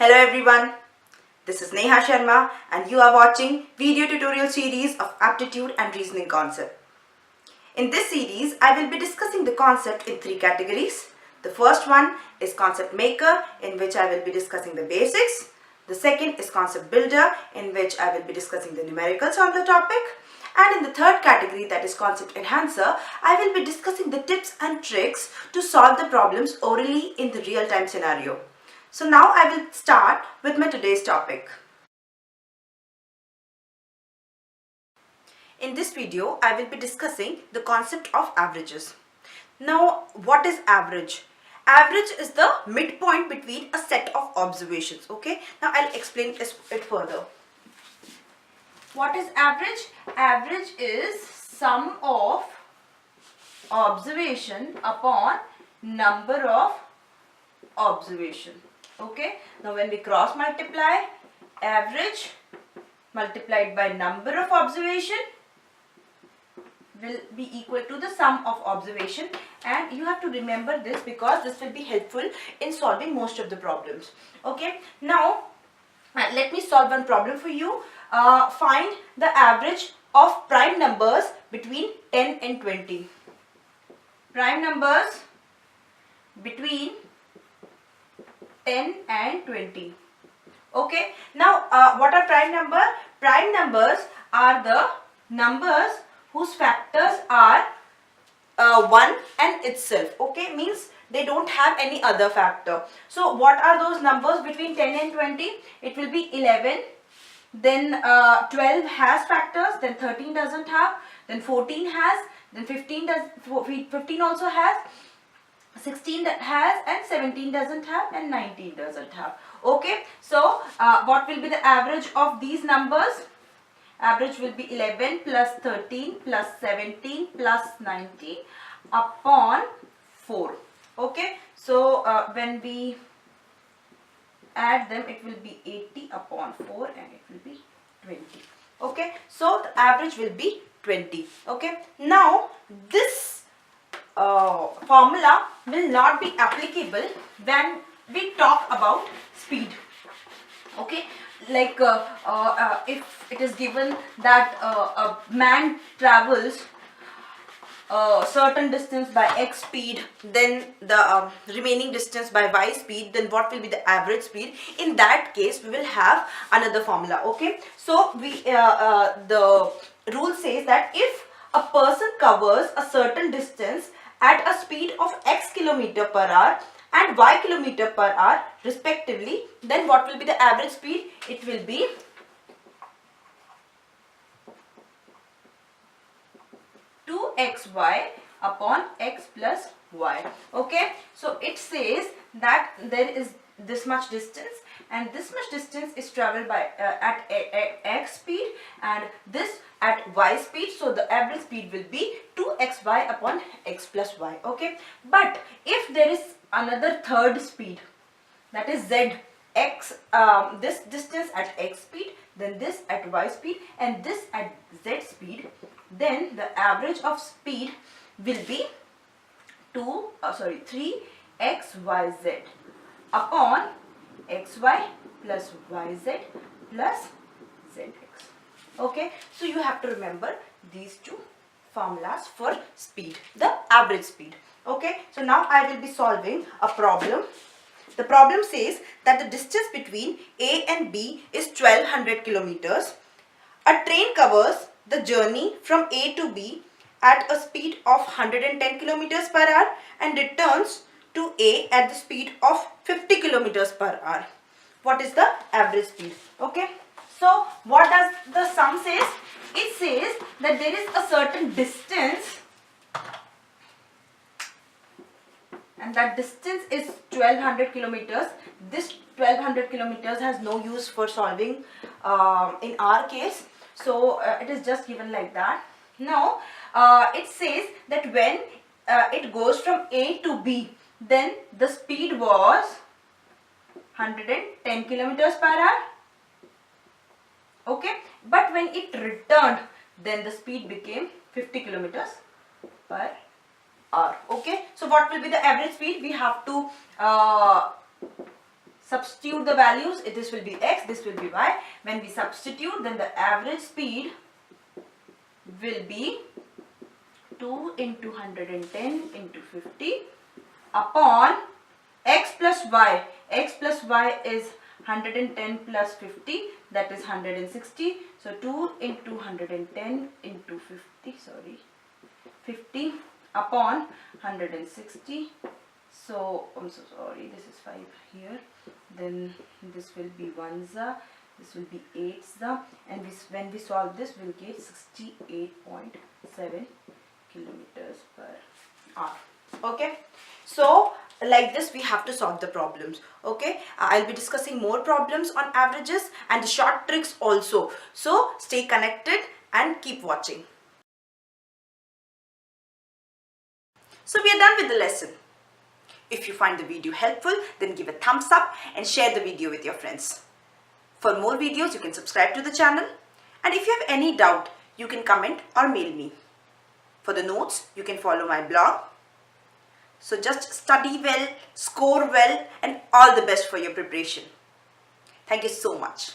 Hello everyone, this is Neha Sharma and you are watching video tutorial series of Aptitude and Reasoning Concept. In this series, I will be discussing the concept in three categories. The first one is Concept Maker, in which I will be discussing the basics. The second is Concept Builder, in which I will be discussing the numericals on the topic. And in the third category, that is Concept Enhancer, I will be discussing the tips and tricks to solve the problems orally in the real-time scenario. So now I will start with my today's topic. In this video, I will be discussing the concept of averages. Now, what is average? Average is the midpoint between a set of observations. Okay, now I'll explain it further. What is average? Average is sum of observation upon number of observation. Okay, now when we cross multiply, average multiplied by number of observation will be equal to the sum of observation, and you have to remember this because this will be helpful in solving most of the problems. Okay, now let me solve one problem for you. Find the average of prime numbers between 10 and 20. Prime numbers between 10 and 20. Okay, now what are prime numbers? Prime numbers are the numbers whose factors are 1 and itself. Okay, means they don't have any other factor. So what are those numbers between 10 and 20? It will be 11, then 12 has factors, then 13 doesn't have, then 14 has, then 15 also has, 16 has, and 17 doesn't have, and 19 doesn't have. Okay, so what will be the average of these numbers? Average will be 11 plus 13 plus 17 plus 19 upon 4. Okay, so when we add them, it will be 80 upon 4 and it will be 20. Okay, so the average will be 20. Okay, now this formula will not be applicable when we talk about speed. Okay, like if it is given that a man travels a certain distance by x speed, then the remaining distance by y speed, then what will be the average speed? In that case, we will have another formula. Okay, so we the rule says that if a person covers a certain distance at a speed of x kilometer per hour and y kilometer per hour respectively, then what will be the average speed? It will be xy upon x plus y. Okay, so it says that there is this much distance and this much distance is traveled by at x speed and this at y speed, so the average speed will be 2xy upon x plus y. Okay, but if there is another third speed, that is z, x, this distance at x speed, then this at y speed and this at z speed, then the average of speed will be 3xyz upon xy plus yz plus zx. Okay, so you have to remember these two formulas for speed, the average speed. Okay, so now I will be solving a problem. The problem says that the distance between A and B is 1200 kilometers. A train covers the journey from A to B at a speed of 110 kilometers per hour and returns to A at the speed of 50 kilometers per hour. What is the average speed? Okay, so what does the sum says? It says that there is a certain distance and that distance is 1200 kilometers. This 1200 kilometers has no use for solving in our case. So it is just given like that. Now it says that when it goes from A to B, then the speed was 110 kilometers per hour. Okay, but when it returned, then the speed became 50 kilometers per hour. Okay, so what will be the average speed? We have to substitute the values. This will be x, this will be y. When we substitute, then the average speed will be 2 into 110 into 50 upon x plus y. X plus y is 110 plus 50, that is 160. So 2 into 110 into 50 upon 160. So I'm so sorry, this is 5 here. Then this will be 1za, this will be 8za, and when we solve this, we'll get 68.7 kilometers per hour. Okay, so like this we have to solve the problems. Okay, I'll be discussing more problems on averages and the short tricks also. So stay connected and keep watching. So we are done with the lesson. If you find the video helpful, then give a thumbs up and share the video with your friends. For more videos, you can subscribe to the channel. And if you have any doubt, you can comment or mail me. For the notes, you can follow my blog. So just study well, score well, and all the best for your preparation. Thank you so much.